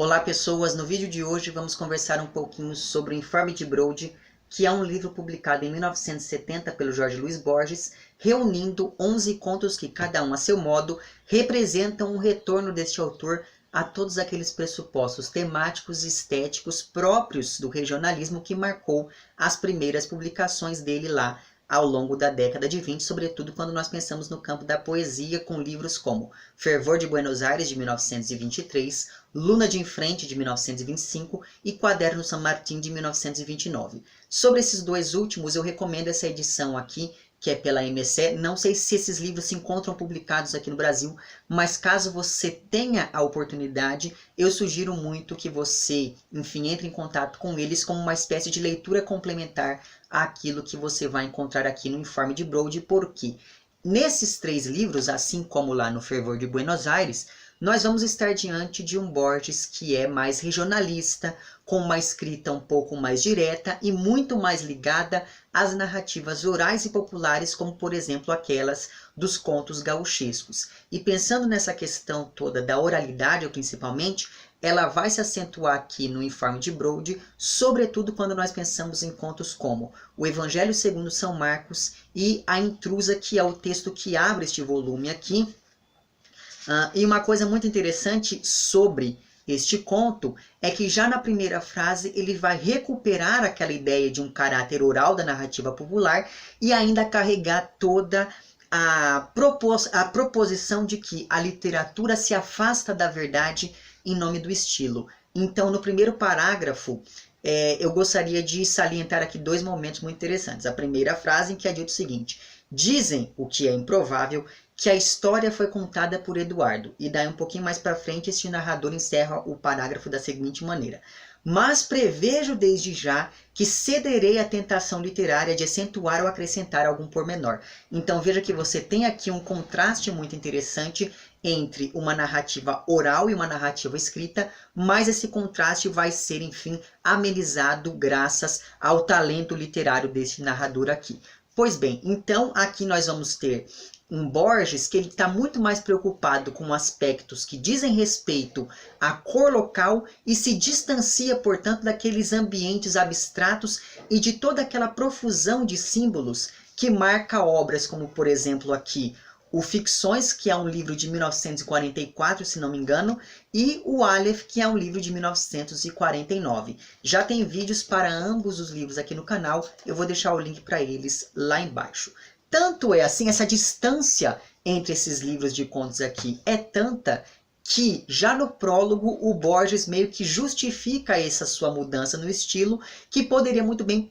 Olá pessoas, no vídeo de hoje vamos conversar um pouquinho sobre o Informe de Brode, que é um livro publicado em 1970 pelo Jorge Luiz Borges, reunindo 11 contos que cada um a seu modo representam um retorno deste autor a todos aqueles pressupostos temáticos e estéticos próprios do regionalismo que marcou as primeiras publicações dele lá ao longo da década de 20, sobretudo quando nós pensamos no campo da poesia, com livros como Fervor de Buenos Aires, de 1923, Luna de Enfrente, de 1925 e Quaderno San Martín, de 1929. Sobre esses dois últimos, eu recomendo essa edição aqui, que é pela MSE. Não sei se esses livros se encontram publicados aqui no Brasil, mas caso você tenha a oportunidade, eu sugiro muito que você, enfim, entre em contato com eles como uma espécie de leitura complementar àquilo que você vai encontrar aqui no Informe de Brode, porque nesses três livros, assim como lá no Fervor de Buenos Aires, nós vamos estar diante de um Borges que é mais regionalista, com uma escrita um pouco mais direta e muito mais ligada às narrativas orais e populares, como por exemplo aquelas dos contos gauchescos. E pensando nessa questão toda da oralidade, principalmente, ela vai se acentuar aqui no Informe de Brode, sobretudo quando nós pensamos em contos como o Evangelho segundo São Marcos e A Intrusa, que é o texto que abre este volume aqui. E uma coisa muito interessante sobre este conto é que já na primeira frase ele vai recuperar aquela ideia de um caráter oral da narrativa popular e ainda carregar toda a proposição de que a literatura se afasta da verdade em nome do estilo. Então, no primeiro parágrafo, eu gostaria de salientar aqui dois momentos muito interessantes. A primeira frase, em que é dito o seguinte: dizem, o que é improvável, que a história foi contada por Eduardo. E daí um pouquinho mais para frente, este narrador encerra o parágrafo da seguinte maneira: mas prevejo desde já que cederei à tentação literária de acentuar ou acrescentar algum pormenor. Então veja que você tem aqui um contraste muito interessante entre uma narrativa oral e uma narrativa escrita, mas esse contraste vai ser, enfim, amenizado graças ao talento literário deste narrador aqui. Pois bem, então aqui nós vamos ter um Borges que ele está muito mais preocupado com aspectos que dizem respeito à cor local e se distancia, portanto, daqueles ambientes abstratos e de toda aquela profusão de símbolos que marca obras como, por exemplo, aqui o Ficções, que é um livro de 1944, se não me engano, e o Aleph, que é um livro de 1949. Já tem vídeos para ambos os livros aqui no canal, eu vou deixar o link para eles lá embaixo. Tanto é assim, essa distância entre esses livros de contos aqui é tanta que já no prólogo o Borges meio que justifica essa sua mudança no estilo, que poderia muito bem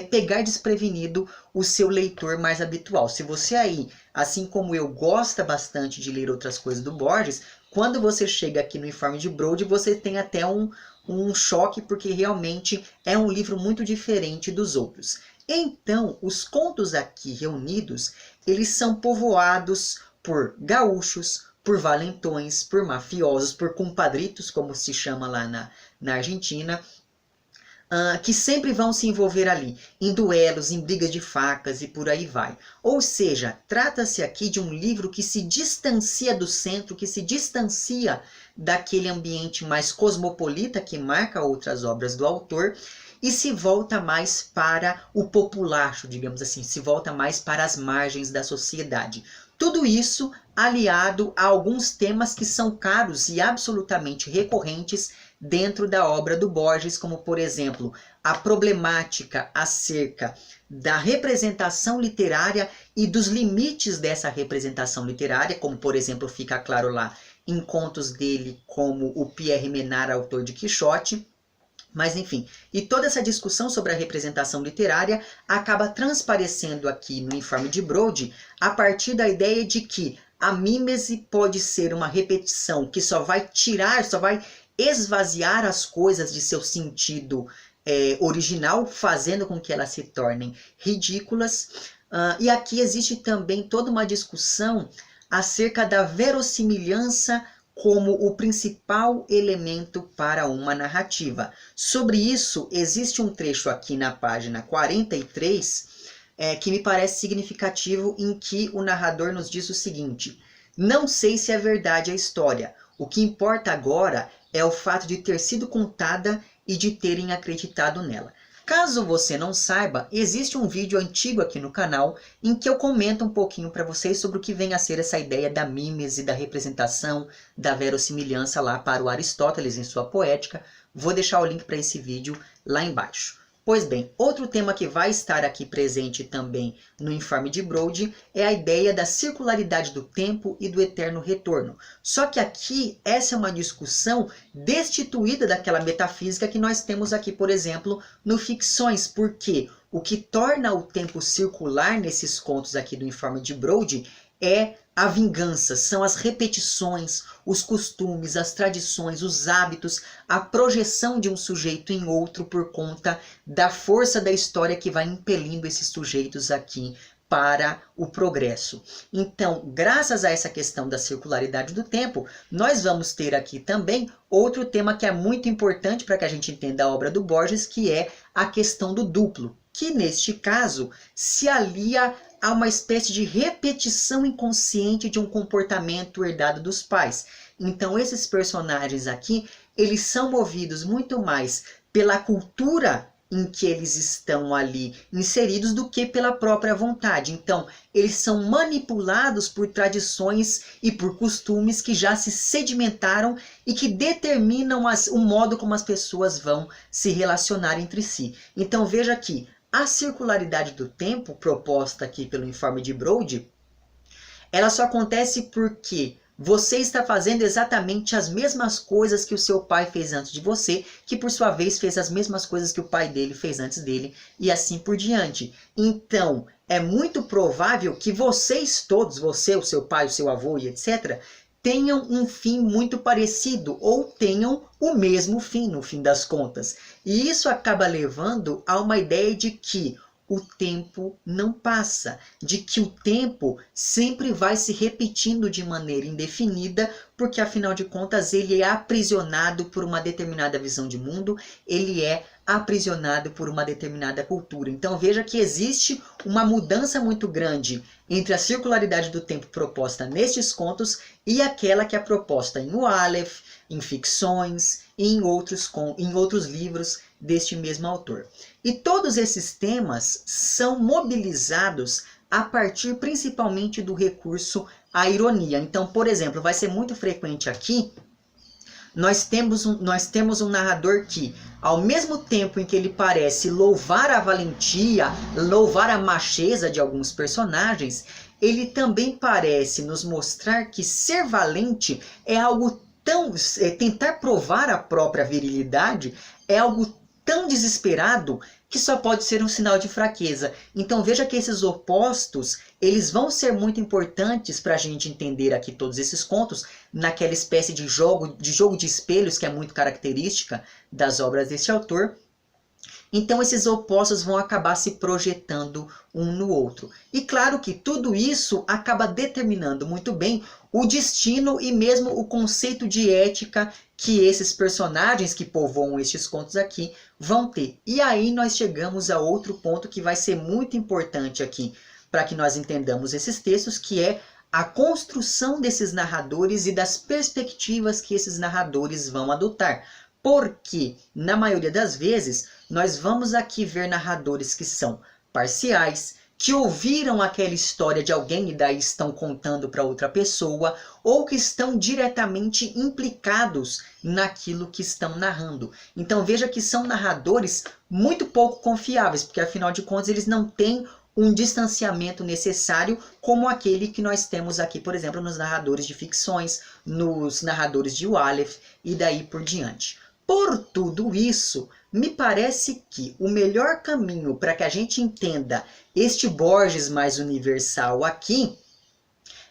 pegar desprevenido o seu leitor mais habitual. Se você aí, assim como eu, gosta bastante de ler outras coisas do Borges, quando você chega aqui no Informe de Brode, você tem até um choque, porque realmente é um livro muito diferente dos outros. Então, os contos aqui reunidos, eles são povoados por gaúchos, por valentões, por mafiosos, por compadritos, como se chama lá na Argentina, que sempre vão se envolver ali, em duelos, em brigas de facas e por aí vai. Ou seja, trata-se aqui de um livro que se distancia do centro, que se distancia daquele ambiente mais cosmopolita que marca outras obras do autor, e se volta mais para o populacho, digamos assim, se volta mais para as margens da sociedade. Tudo isso aliado a alguns temas que são caros e absolutamente recorrentes dentro da obra do Borges, como, por exemplo, a problemática acerca da representação literária e dos limites dessa representação literária, como, por exemplo, fica claro lá em contos dele, como o Pierre Menard, autor de Quixote. Mas enfim, e toda essa discussão sobre a representação literária acaba transparecendo aqui no Informe de Brode a partir da ideia de que a mímese pode ser uma repetição que só vai tirar, só vai esvaziar as coisas de seu sentido original, fazendo com que elas se tornem ridículas. E aqui existe também toda uma discussão acerca da verossimilhança como o principal elemento para uma narrativa. Sobre isso, existe um trecho aqui na página 43 que me parece significativo, em que o narrador nos diz o seguinte: não sei se é verdade a história. O que importa agora é o fato de ter sido contada e de terem acreditado nela. Caso você não saiba, existe um vídeo antigo aqui no canal em que eu comento um pouquinho para vocês sobre o que vem a ser essa ideia da mímese, da representação, da verossimilhança lá para o Aristóteles em sua Poética. Vou deixar o link para esse vídeo lá embaixo. Pois bem, outro tema que vai estar aqui presente também no Informe de Brode é a ideia da circularidade do tempo e do eterno retorno. Só que aqui, essa é uma discussão destituída daquela metafísica que nós temos aqui, por exemplo, no Ficções, porque o que torna o tempo circular nesses contos aqui do Informe de Brode é a vingança, são as repetições, os costumes, as tradições, os hábitos, a projeção de um sujeito em outro por conta da força da história que vai impelindo esses sujeitos aqui para o progresso. Então, graças a essa questão da circularidade do tempo, nós vamos ter aqui também outro tema que é muito importante para que a gente entenda a obra do Borges, que é a questão do duplo, que neste caso se alia a uma espécie de repetição inconsciente de um comportamento herdado dos pais. Então esses personagens aqui, eles são movidos muito mais pela cultura em que eles estão ali inseridos do que pela própria vontade. Então eles são manipulados por tradições e por costumes que já se sedimentaram e que determinam o modo como as pessoas vão se relacionar entre si. Então veja aqui, a circularidade do tempo, proposta aqui pelo Informe de Brode, ela só acontece porque você está fazendo exatamente as mesmas coisas que o seu pai fez antes de você, que por sua vez fez as mesmas coisas que o pai dele fez antes dele, e assim por diante. Então, é muito provável que vocês todos, você, o seu pai, o seu avô e etc., tenham um fim muito parecido ou tenham o mesmo fim no fim das contas. E isso acaba levando a uma ideia de que o tempo não passa, de que o tempo sempre vai se repetindo de maneira indefinida, porque afinal de contas ele é aprisionado por uma determinada visão de mundo, ele é aprisionado por uma determinada cultura. Então veja que existe uma mudança muito grande entre a circularidade do tempo proposta nestes contos e aquela que é proposta em O Aleph, em Ficções e em outros livros deste mesmo autor. E todos esses temas são mobilizados a partir principalmente do recurso à ironia. Então, por exemplo, vai ser muito frequente aqui, nós temos um narrador que, ao mesmo tempo em que ele parece louvar a valentia, louvar a macheza de alguns personagens, ele também parece nos mostrar que ser valente é algo tão... tentar provar a própria virilidade é algo tão desesperado que só pode ser um sinal de fraqueza. Então veja que esses opostos, eles vão ser muito importantes para a gente entender aqui todos esses contos, naquela espécie de jogo de espelhos que é muito característica das obras desse autor. Então esses opostos vão acabar se projetando um no outro. E claro que tudo isso acaba determinando muito bem o destino e mesmo o conceito de ética que esses personagens que povoam estes contos aqui vão ter. E aí nós chegamos a outro ponto que vai ser muito importante aqui para que nós entendamos esses textos, que é a construção desses narradores e das perspectivas que esses narradores vão adotar. Porque, na maioria das vezes, nós vamos aqui ver narradores que são parciais, que ouviram aquela história de alguém e daí estão contando para outra pessoa, ou que estão diretamente implicados naquilo que estão narrando. Então veja que são narradores muito pouco confiáveis, porque afinal de contas eles não têm um distanciamento necessário como aquele que nós temos aqui, por exemplo, nos narradores de Ficções, nos narradores de O Aleph e daí por diante. Por tudo isso, me parece que o melhor caminho para que a gente entenda este Borges mais universal aqui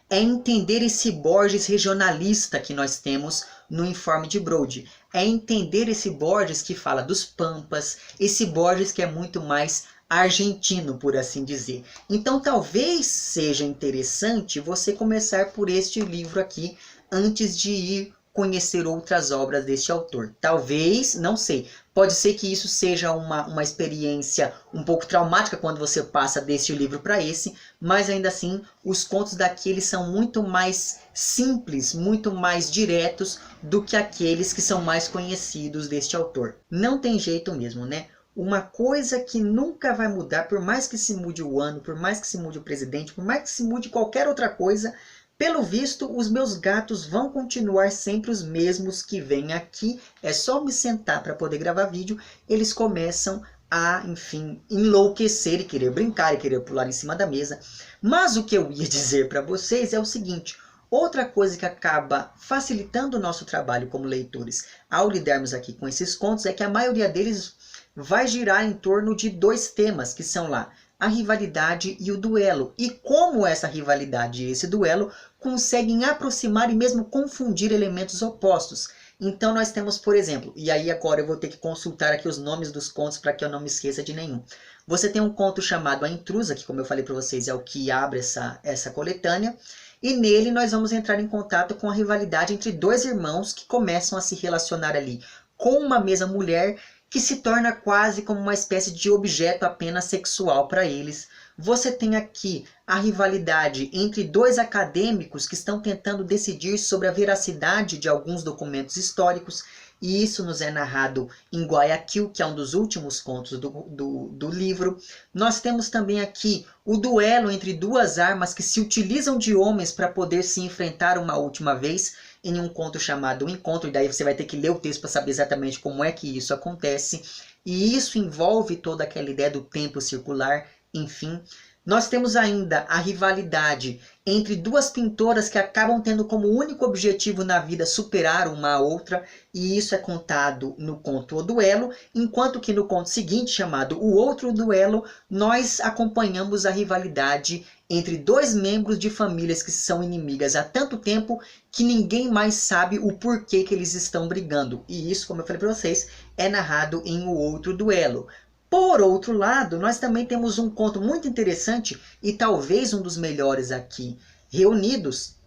é entender esse Borges regionalista que nós temos no Informe de Brode. É entender esse Borges que fala dos Pampas, esse Borges que é muito mais argentino, por assim dizer. Então talvez seja interessante você começar por este livro aqui, antes de ir conhecer outras obras deste autor. Talvez, não sei, Pode ser que isso seja uma experiência um pouco traumática quando você passa deste livro para esse, mas ainda assim os contos daqui eles são muito mais simples, muito mais diretos do que aqueles que são mais conhecidos deste autor. Não tem jeito mesmo, né? Uma coisa que nunca vai mudar, por mais que se mude o ano, por mais que se mude o presidente, por mais que se mude qualquer outra coisa, pelo visto, os meus gatos vão continuar sempre os mesmos que vêm aqui. É só me sentar para poder gravar vídeo, eles começam a, enfim, enlouquecer e querer brincar e querer pular em cima da mesa. Mas o que eu ia dizer para vocês é o seguinte: outra coisa que acaba facilitando o nosso trabalho como leitores ao lidarmos aqui com esses contos é que a maioria deles vai girar em torno de dois temas, que são lá a rivalidade e o duelo. E como essa rivalidade e esse duelo conseguem aproximar e mesmo confundir elementos opostos. Então nós temos, por exemplo, e aí agora eu vou ter que consultar aqui os nomes dos contos para que eu não me esqueça de nenhum. Você tem um conto chamado A Intrusa, que como eu falei para vocês é o que abre essa coletânea. E nele nós vamos entrar em contato com a rivalidade entre dois irmãos que começam a se relacionar ali com uma mesma mulher que se torna quase como uma espécie de objeto apenas sexual para eles. Você tem aqui a rivalidade entre dois acadêmicos que estão tentando decidir sobre a veracidade de alguns documentos históricos, e isso nos é narrado em Guayaquil, que é um dos últimos contos do livro. Nós temos também aqui o duelo entre duas armas que se utilizam de homens para poder se enfrentar uma última vez, em um conto chamado O Encontro, e daí você vai ter que ler o texto para saber exatamente como é que isso acontece. E isso envolve toda aquela ideia do tempo circular, enfim. Nós temos ainda a rivalidade entre duas pintoras que acabam tendo como único objetivo na vida superar uma a outra, e isso é contado no conto O Duelo, enquanto que no conto seguinte, chamado O Outro Duelo, nós acompanhamos a rivalidade entre dois membros de famílias que são inimigas há tanto tempo que ninguém mais sabe o porquê que eles estão brigando. E isso, como eu falei para vocês, é narrado em O Outro Duelo. Por outro lado, nós também temos um conto muito interessante, e talvez um dos melhores aqui reunidos,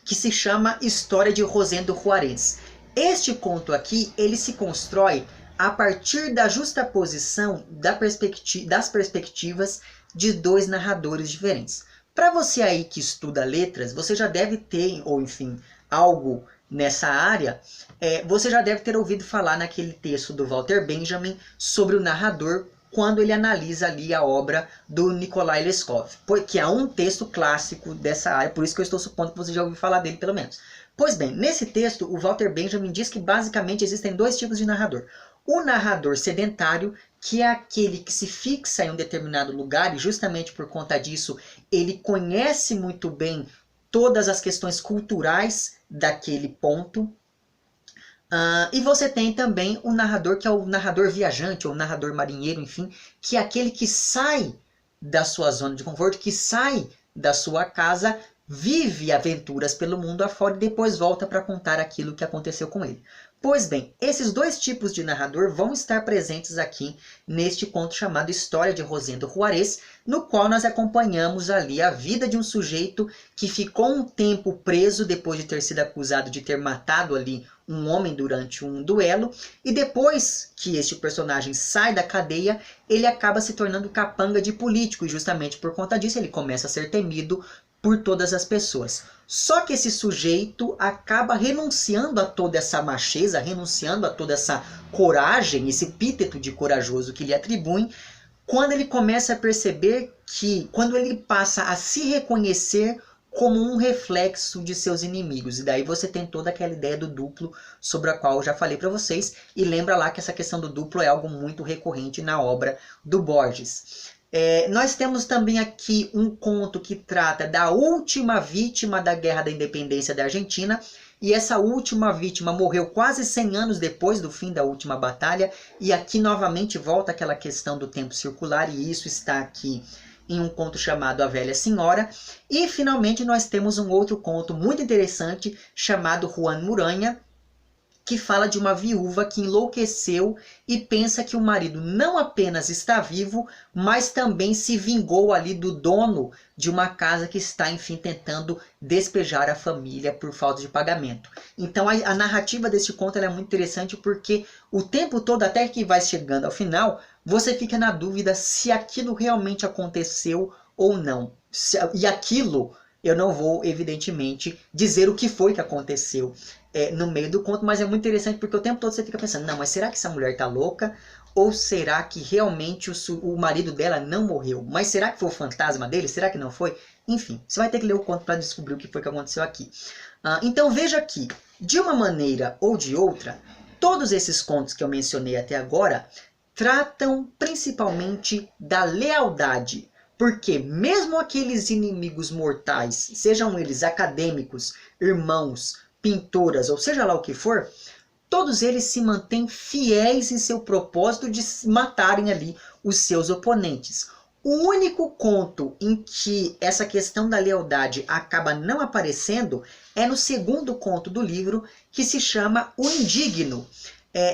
que se chama História de Rosendo Juarez. Este conto aqui, ele se constrói a partir da justaposição das perspectivas de dois narradores diferentes. Para você aí que estuda letras, você já deve ter, ou enfim, algo nessa área, você já deve ter ouvido falar naquele texto do Walter Benjamin sobre o narrador, quando ele analisa ali a obra do Nikolai Leskov, que é um texto clássico dessa área, por isso que eu estou supondo que você já ouviu falar dele pelo menos. Pois bem, nesse texto o Walter Benjamin diz que basicamente existem dois tipos de narrador. O narrador sedentário, que é aquele que se fixa em um determinado lugar e justamente por conta disso ele conhece muito bem todas as questões culturais daquele ponto. E você tem também o narrador, que é o narrador viajante, ou narrador marinheiro, enfim, que é aquele que sai da sua zona de conforto, que sai da sua casa, vive aventuras pelo mundo afora e depois volta para contar aquilo que aconteceu com ele. Pois bem, esses dois tipos de narrador vão estar presentes aqui neste conto chamado História de Rosendo Juarez, no qual nós acompanhamos ali a vida de um sujeito que ficou um tempo preso depois de ter sido acusado de ter matado ali um homem durante um duelo, e depois que este personagem sai da cadeia, ele acaba se tornando capanga de político, e justamente por conta disso ele começa a ser temido por todas as pessoas. Só que esse sujeito acaba renunciando a toda essa macheza, renunciando a toda essa coragem, esse epíteto de corajoso que lhe atribuem, quando ele começa a perceber que, quando ele passa a se reconhecer como um reflexo de seus inimigos. E daí você tem toda aquela ideia do duplo, sobre a qual eu já falei para vocês, e lembra lá que essa questão do duplo é algo muito recorrente na obra do Borges. Nós temos também aqui um conto que trata da última vítima da Guerra da Independência da Argentina, e essa última vítima morreu quase 100 anos depois do fim da última batalha, e aqui novamente volta aquela questão do tempo circular, e isso está aqui em um conto chamado A Velha Senhora. E finalmente nós temos um outro conto muito interessante chamado Juan Muranha, que fala de uma viúva que enlouqueceu e pensa que o marido não apenas está vivo, mas também se vingou ali do dono de uma casa que está, enfim, tentando despejar a família por falta de pagamento. Então a narrativa desse conto é muito interessante porque o tempo todo, até que vai chegando ao final, você fica na dúvida se aquilo realmente aconteceu ou não. E aquilo, eu não vou, evidentemente, dizer o que foi que aconteceu no meio do conto, mas é muito interessante porque o tempo todo você fica pensando, não, mas será que essa mulher tá louca? Ou será que realmente o marido dela não morreu? Mas será que foi o fantasma dele? Será que não foi? Enfim, você vai ter que ler o conto para descobrir o que foi que aconteceu aqui. Então veja aqui, de uma maneira ou de outra, todos esses contos que eu mencionei até agora tratam principalmente da lealdade. Porque mesmo aqueles inimigos mortais, sejam eles acadêmicos, irmãos, pintoras, ou seja lá o que for, todos eles se mantêm fiéis em seu propósito de matarem ali os seus oponentes. O único conto em que essa questão da lealdade acaba não aparecendo é no segundo conto do livro, que se chama O Indigno.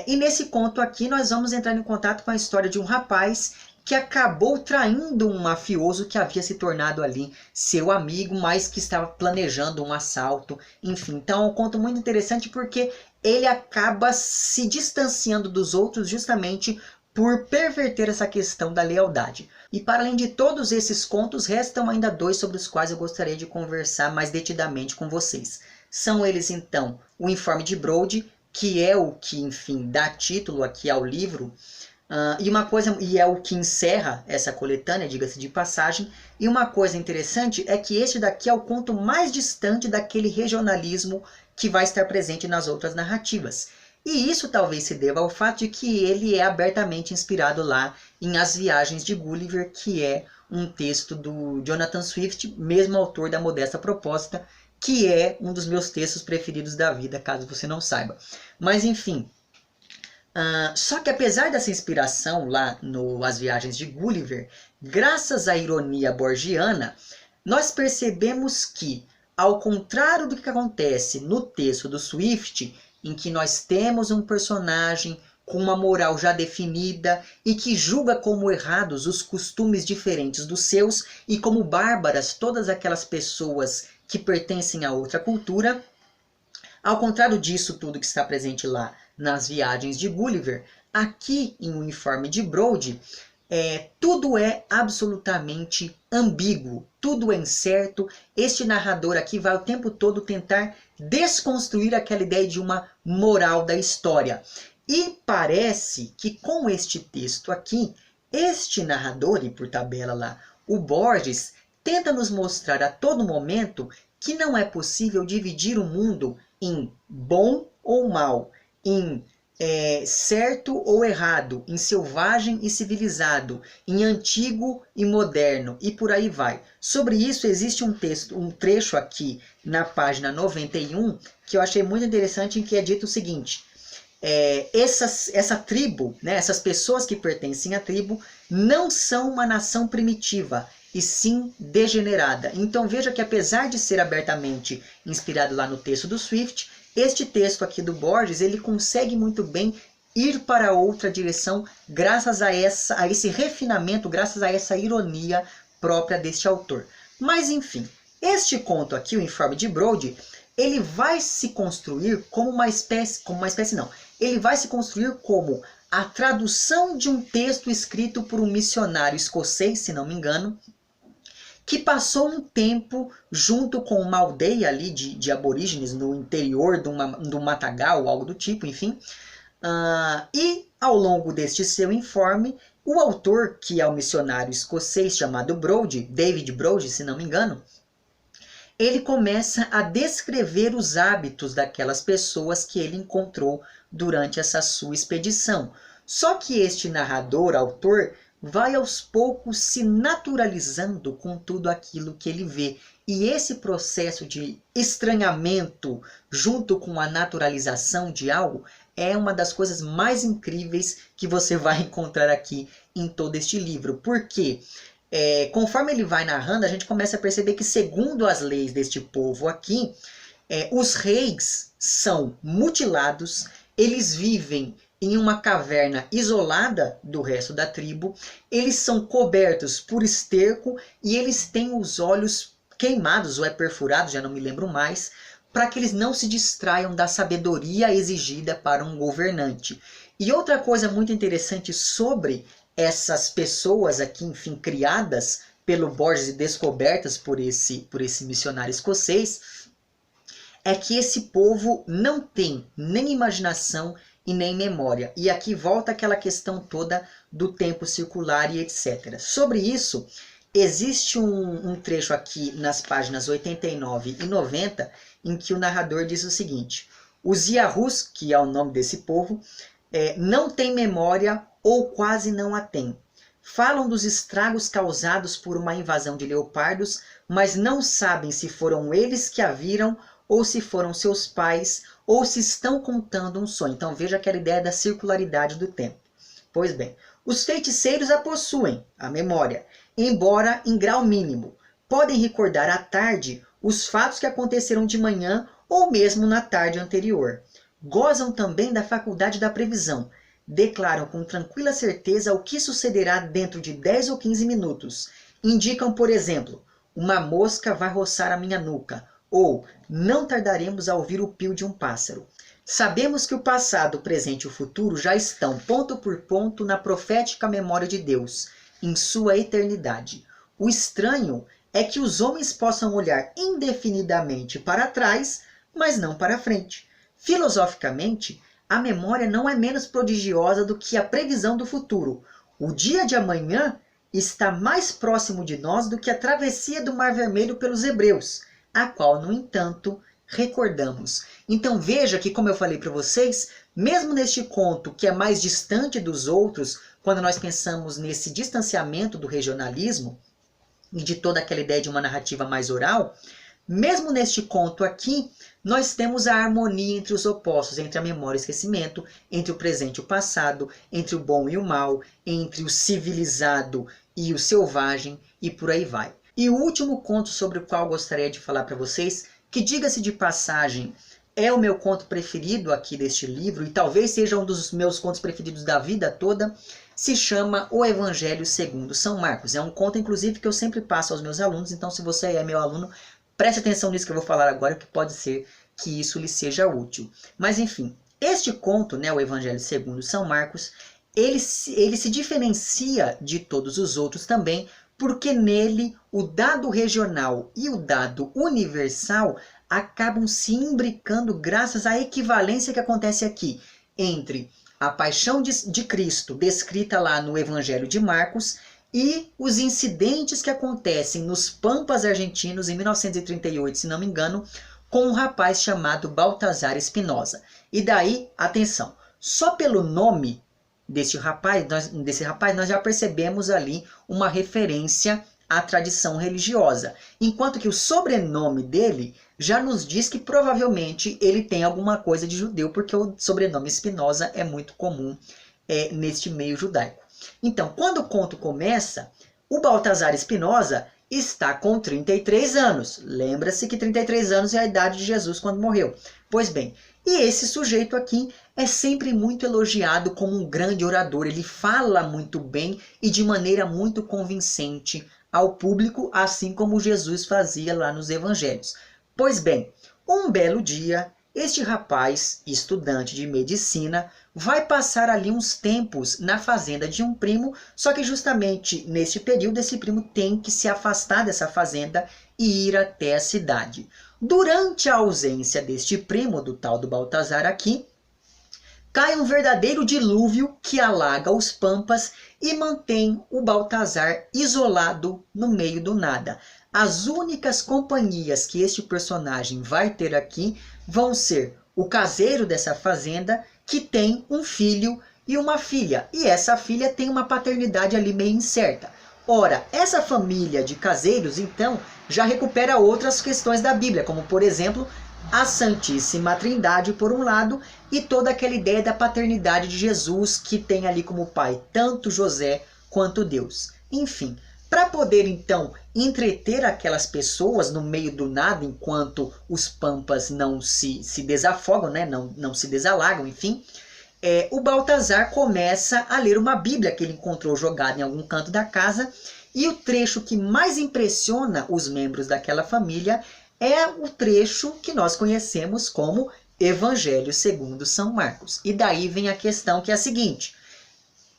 E nesse conto aqui nós vamos entrar em contato com a história de um rapaz que acabou traindo um mafioso que havia se tornado ali seu amigo, mas que estava planejando um assalto. Enfim, então é um conto muito interessante porque ele acaba se distanciando dos outros justamente por perverter essa questão da lealdade. E para além de todos esses contos, restam ainda dois sobre os quais eu gostaria de conversar mais detidamente com vocês. São eles então o Informe de Brody, que é o que, enfim, dá título aqui ao livro, e é o que encerra essa coletânea, diga-se de passagem. E uma coisa interessante é que este daqui é o conto mais distante daquele regionalismo que vai estar presente nas outras narrativas. E isso talvez se deva ao fato de que ele é abertamente inspirado lá em As Viagens de Gulliver, que é um texto do Jonathan Swift, mesmo autor da Modesta Proposta, que é um dos meus textos preferidos da vida, caso você não saiba. Mas enfim, só que apesar dessa inspiração lá no As Viagens de Gulliver, graças à ironia borgiana, nós percebemos que, ao contrário do que acontece no texto do Swift, em que nós temos um personagem com uma moral já definida e que julga como errados os costumes diferentes dos seus e como bárbaras todas aquelas pessoas que pertencem a outra cultura, ao contrário disso tudo que está presente lá nas Viagens de Gulliver, aqui em O Informe de Brody, tudo é absolutamente ambíguo, tudo é incerto. Este narrador aqui vai o tempo todo tentar desconstruir aquela ideia de uma moral da história. E parece que com este texto aqui, este narrador, e por tabela lá, o Borges, tenta nos mostrar a todo momento que não é possível dividir o mundo em bom ou mal, em certo ou errado, em selvagem e civilizado, em antigo e moderno, e por aí vai. Sobre isso existe um trecho aqui na página 91 que eu achei muito interessante, em que é dito o seguinte: essa tribo, né, essas pessoas que pertencem à tribo, não são uma nação primitiva, e sim degenerada. Então veja que, apesar de ser abertamente inspirado lá no texto do Swift, este texto aqui do Borges, ele consegue muito bem ir para outra direção graças a esse refinamento, graças a essa ironia própria deste autor. Mas enfim, este conto aqui, o Informe de Brody, ele vai se construir como uma espécie não, ele vai se construir como a tradução de um texto escrito por um missionário escocês, se não me engano, que passou um tempo junto com uma aldeia ali de aborígenes no interior do matagal, algo do tipo, enfim. E ao longo deste seu informe, o autor, que é o missionário escocês chamado Brody, David Brody, se não me engano, ele começa a descrever os hábitos daquelas pessoas que ele encontrou durante essa sua expedição. Só que este narrador, autor, vai aos poucos se naturalizando com tudo aquilo que ele vê. E esse processo de estranhamento junto com a naturalização de algo é uma das coisas mais incríveis que você vai encontrar aqui em todo este livro. Porque conforme ele vai narrando, a gente começa a perceber que, segundo as leis deste povo aqui, os reis são mutilados, eles vivem em uma caverna isolada do resto da tribo, eles são cobertos por esterco e eles têm os olhos queimados ou perfurados, já não me lembro mais, para que eles não se distraiam da sabedoria exigida para um governante. E outra coisa muito interessante sobre essas pessoas aqui, enfim, criadas pelo Borges e descobertas por esse missionário escocês, é que esse povo não tem nem imaginação e nem memória. E aqui volta aquela questão toda do tempo circular e etc. Sobre isso, existe um trecho aqui nas páginas 89 e 90 em que o narrador diz o seguinte: os Yahus, que é o nome desse povo, não têm memória ou quase não a têm. Falam dos estragos causados por uma invasão de leopardos, mas não sabem se foram eles que a viram ou se foram seus pais, ou se estão contando um sonho. Então veja aquela ideia da circularidade do tempo. Pois bem, os feiticeiros a possuem, a memória, embora em grau mínimo. Podem recordar à tarde os fatos que aconteceram de manhã ou mesmo na tarde anterior. Gozam também da faculdade da previsão. Declaram com tranquila certeza o que sucederá dentro de 10 ou 15 minutos. Indicam, por exemplo, uma mosca vai roçar a minha nuca, ou não tardaremos a ouvir o pio de um pássaro. Sabemos que o passado, o presente e o futuro já estão, ponto por ponto, na profética memória de Deus, em sua eternidade. O estranho é que os homens possam olhar indefinidamente para trás, mas não para frente. Filosoficamente, a memória não é menos prodigiosa do que a previsão do futuro. O dia de amanhã está mais próximo de nós do que a travessia do Mar Vermelho pelos hebreus, a qual, no entanto, recordamos. Então veja que, como eu falei para vocês, mesmo neste conto que é mais distante dos outros, quando nós pensamos nesse distanciamento do regionalismo e de toda aquela ideia de uma narrativa mais oral, mesmo neste conto aqui, nós temos a harmonia entre os opostos, entre a memória e o esquecimento, entre o presente e o passado, entre o bom e o mal, entre o civilizado e o selvagem, e por aí vai. E o último conto sobre o qual gostaria de falar para vocês, que, diga-se de passagem, é o meu conto preferido aqui deste livro, e talvez seja um dos meus contos preferidos da vida toda, se chama O Evangelho segundo São Marcos. É um conto, inclusive, que eu sempre passo aos meus alunos, então se você é meu aluno, preste atenção nisso que eu vou falar agora, que pode ser que isso lhe seja útil. Mas enfim, este conto, né, O Evangelho segundo São Marcos, ele se diferencia de todos os outros também, porque nele o dado regional e o dado universal acabam se imbricando graças à equivalência que acontece aqui entre a paixão de Cristo, descrita lá no Evangelho de Marcos, e os incidentes que acontecem nos Pampas argentinos em 1938, se não me engano, com um rapaz chamado Baltazar Espinosa. E daí, atenção, só pelo nome desse rapaz, nós já percebemos ali uma referência à tradição religiosa. Enquanto que o sobrenome dele já nos diz que provavelmente ele tem alguma coisa de judeu, porque o sobrenome Espinosa é muito comum neste meio judaico. Então, quando o conto começa, o Baltazar Espinosa está com 33 anos. Lembra-se que 33 anos é a idade de Jesus quando morreu. Pois bem, e esse sujeito aqui é sempre muito elogiado como um grande orador. Ele fala muito bem e de maneira muito convincente ao público, assim como Jesus fazia lá nos evangelhos. Pois bem, um belo dia, este rapaz, estudante de medicina, vai passar ali uns tempos na fazenda de um primo, só que justamente neste período esse primo tem que se afastar dessa fazenda e ir até a cidade. Durante a ausência deste primo, do tal do Baltazar aqui, cai um verdadeiro dilúvio que alaga os Pampas e mantém o Baltazar isolado no meio do nada. As únicas companhias que este personagem vai ter aqui vão ser o caseiro dessa fazenda, que tem um filho e uma filha. E essa filha tem uma paternidade ali meio incerta. Ora, essa família de caseiros, então, já recupera outras questões da Bíblia, como, por exemplo, a Santíssima Trindade, por um lado, e toda aquela ideia da paternidade de Jesus, que tem ali como pai tanto José quanto Deus. Enfim, para poder então entreter aquelas pessoas no meio do nada, enquanto os pampas não se desafogam, né? não se desalagam, enfim. O Baltazar começa a ler uma Bíblia que ele encontrou jogada em algum canto da casa, e o trecho que mais impressiona os membros daquela família é o trecho que nós conhecemos como Evangelho segundo São Marcos. E daí vem a questão, que é a seguinte: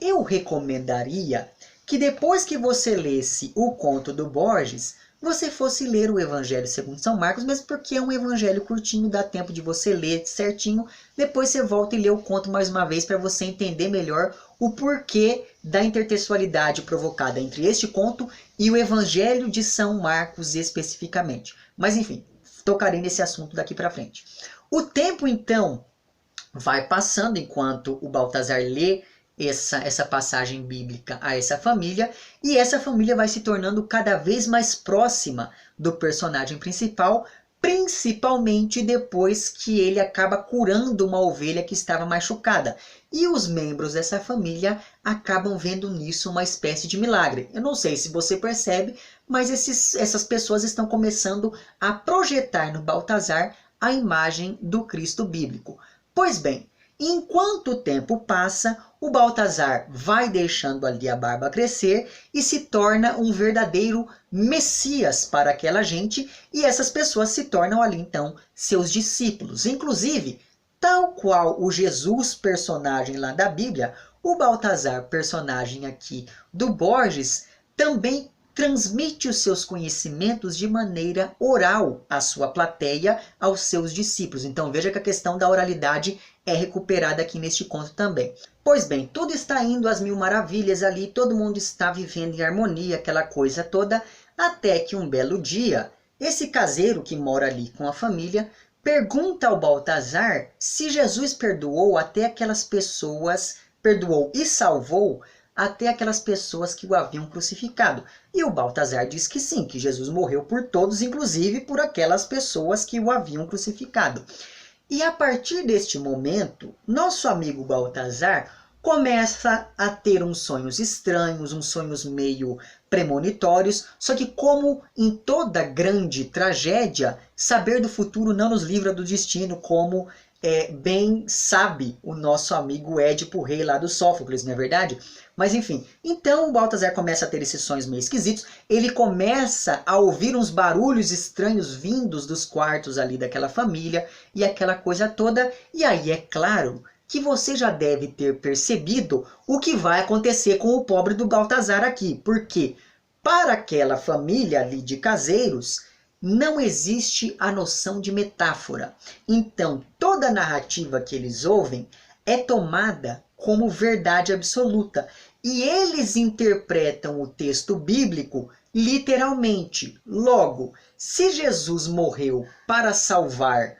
eu recomendaria que depois que você lesse o conto do Borges, você fosse ler o Evangelho segundo São Marcos, mesmo porque é um evangelho curtinho, dá tempo de você ler certinho, depois você volta e lê o conto mais uma vez para você entender melhor o porquê da intertextualidade provocada entre este conto e o Evangelho de São Marcos especificamente. Mas enfim, tocarei nesse assunto daqui para frente. O tempo então vai passando enquanto o Baltazar lê essa passagem bíblica a essa família, e essa família vai se tornando cada vez mais próxima do personagem principal, principalmente depois que ele acaba curando uma ovelha que estava machucada. E os membros dessa família acabam vendo nisso uma espécie de milagre. Eu não sei se você percebe, mas essas pessoas estão começando a projetar no Baltazar a imagem do Cristo bíblico. Pois bem, enquanto o tempo passa, o Baltazar vai deixando ali a barba crescer e se torna um verdadeiro Messias para aquela gente, e essas pessoas se tornam ali então seus discípulos. Inclusive, tal qual o Jesus personagem lá da Bíblia, o Baltazar personagem aqui do Borges também transmite os seus conhecimentos de maneira oral à sua plateia, aos seus discípulos. Então veja que a questão da oralidade é recuperada aqui neste conto também. Pois bem, tudo está indo às mil maravilhas ali, todo mundo está vivendo em harmonia, aquela coisa toda, até que um belo dia, esse caseiro que mora ali com a família pergunta ao Baltazar se Jesus perdoou e salvou até aquelas pessoas que o haviam crucificado. E o Baltazar diz que sim, que Jesus morreu por todos, inclusive por aquelas pessoas que o haviam crucificado. E a partir deste momento, nosso amigo Baltazar começa a ter uns sonhos estranhos, uns sonhos meio premonitórios, só que como em toda grande tragédia, saber do futuro não nos livra do destino, como bem sabe o nosso amigo Édipo Rei lá do Sófocles, não é verdade? Mas enfim, então o Baltazar começa a ter esses sonhos meio esquisitos, ele começa a ouvir uns barulhos estranhos vindos dos quartos ali daquela família e aquela coisa toda, e aí é claro que você já deve ter percebido o que vai acontecer com o pobre do Baltazar aqui, porque para aquela família ali de caseiros, não existe a noção de metáfora. Então, toda a narrativa que eles ouvem é tomada como verdade absoluta. E eles interpretam o texto bíblico literalmente. Logo, se Jesus morreu para salvar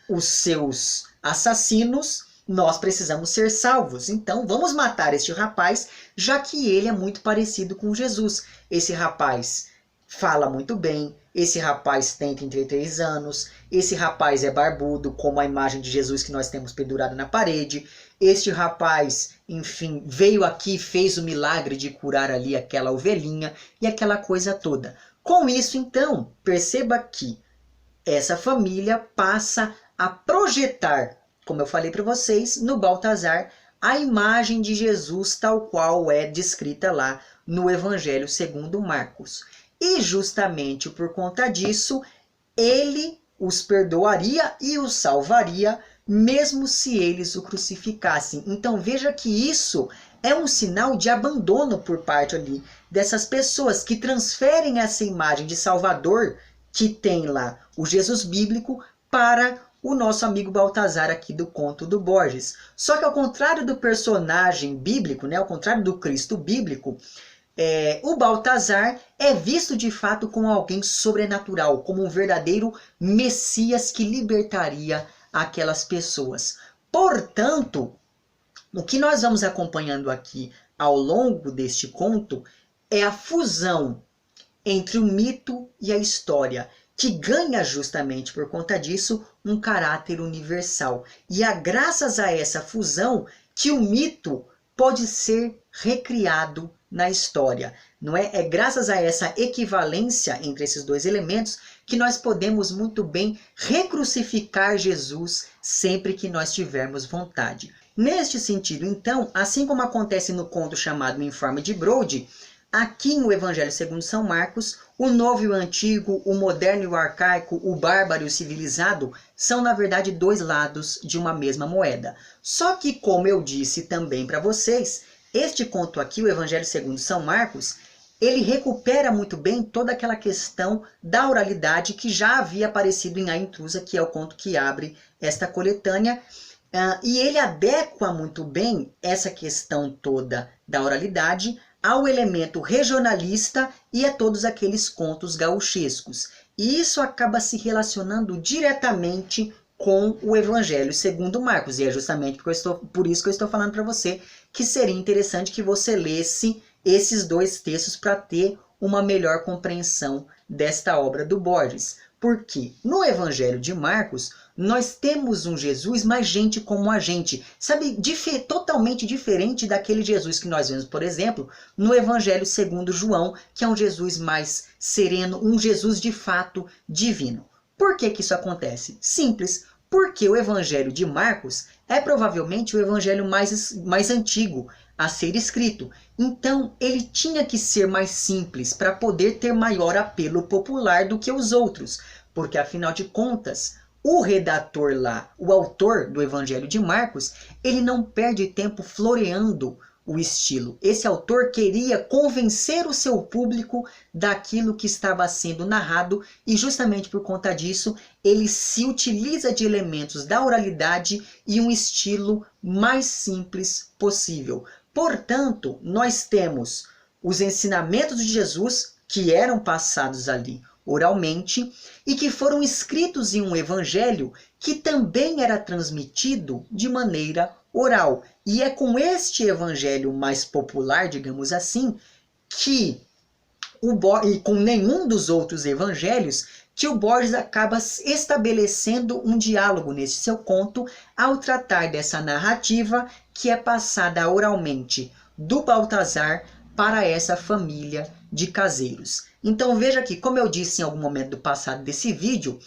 os seus assassinos, nós precisamos ser salvos. Então, vamos matar este rapaz, já que ele é muito parecido com Jesus. Esse rapaz fala muito bem, esse rapaz tem 33 anos, esse rapaz é barbudo, como a imagem de Jesus que nós temos pendurada na parede. Este rapaz, enfim, veio aqui, fez o milagre de curar ali aquela ovelhinha e aquela coisa toda. Com isso, então, perceba que essa família passa a projetar, como eu falei para vocês, no Baltazar, a imagem de Jesus tal qual é descrita lá no Evangelho segundo Marcos. E justamente por conta disso, ele os perdoaria e os salvaria, mesmo se eles o crucificassem. Então veja que isso é um sinal de abandono por parte ali dessas pessoas que transferem essa imagem de Salvador que tem lá o Jesus bíblico para o nosso amigo Baltazar aqui do conto do Borges. Só que ao contrário do personagem bíblico, né, ao contrário do Cristo bíblico, o Baltazar é visto de fato como alguém sobrenatural, como um verdadeiro Messias que libertaria aquelas pessoas. Portanto, o que nós vamos acompanhando aqui ao longo deste conto é a fusão entre o mito e a história, que ganha justamente por conta disso um caráter universal. E é graças a essa fusão que o mito pode ser recriado na história, não é? É graças a essa equivalência entre esses dois elementos que nós podemos muito bem recrucificar Jesus sempre que nós tivermos vontade. Neste sentido, então, assim como acontece no conto chamado O Informe de Brode, aqui no Evangelho segundo São Marcos, o novo e o antigo, o moderno e o arcaico, o bárbaro e o civilizado, são na verdade dois lados de uma mesma moeda. Só que, como eu disse também para vocês, este conto aqui, o Evangelho segundo São Marcos, ele recupera muito bem toda aquela questão da oralidade que já havia aparecido em A Intrusa, que é o conto que abre esta coletânea. E ele adequa muito bem essa questão toda da oralidade ao elemento regionalista e a todos aqueles contos gauchescos. E isso acaba se relacionando diretamente com o Evangelho segundo Marcos. E é justamente por isso que eu estou falando para você que seria interessante que você lesse esses dois textos para ter uma melhor compreensão desta obra do Borges. Porque no Evangelho de Marcos, nós temos um Jesus mais gente como a gente. Sabe, totalmente diferente daquele Jesus que nós vemos, por exemplo, no Evangelho segundo João, que é um Jesus mais sereno, um Jesus de fato divino. Por que que isso acontece? Simples, porque o Evangelho de Marcos é provavelmente o evangelho mais antigo a ser escrito. Então, ele tinha que ser mais simples para poder ter maior apelo popular do que os outros. Porque, afinal de contas, o redator lá, o autor do Evangelho de Marcos, ele não perde tempo floreando o estilo. Esse autor queria convencer o seu público daquilo que estava sendo narrado e justamente por conta disso ele se utiliza de elementos da oralidade e um estilo mais simples possível. Portanto, nós temos os ensinamentos de Jesus que eram passados ali oralmente e que foram escritos em um evangelho que também era transmitido de maneira oral. E é com este evangelho mais popular, digamos assim, que e com nenhum dos outros evangelhos, que o Borges acaba estabelecendo um diálogo nesse seu conto ao tratar dessa narrativa que é passada oralmente do Baltazar para essa família de caseiros. Então veja que, como eu disse em algum momento do passado desse vídeo,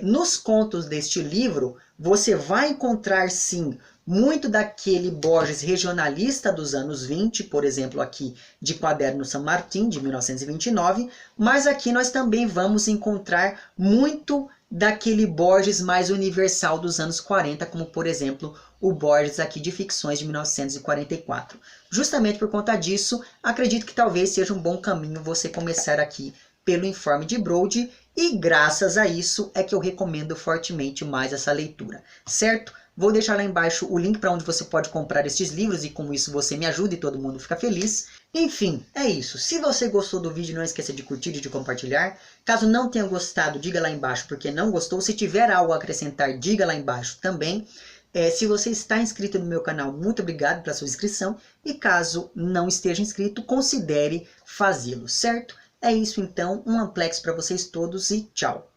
nos contos deste livro você vai encontrar sim muito daquele Borges regionalista dos anos 20, por exemplo aqui de Quaderno San Martín, de 1929, mas aqui nós também vamos encontrar muito daquele Borges mais universal dos anos 40, como por exemplo o Borges aqui de Ficções de 1944. Justamente por conta disso, acredito que talvez seja um bom caminho você começar aqui pelo Informe de Brode, e graças a isso é que eu recomendo fortemente mais essa leitura, certo? Vou deixar lá embaixo o link para onde você pode comprar estes livros e com isso você me ajuda e todo mundo fica feliz. Enfim, é isso. Se você gostou do vídeo, não esqueça de curtir e de compartilhar. Caso não tenha gostado, diga lá embaixo porque não gostou. Se tiver algo a acrescentar, diga lá embaixo também. Se você está inscrito no meu canal, muito obrigado pela sua inscrição. E caso não esteja inscrito, considere fazê-lo, certo? É isso então, um amplex para vocês todos e tchau!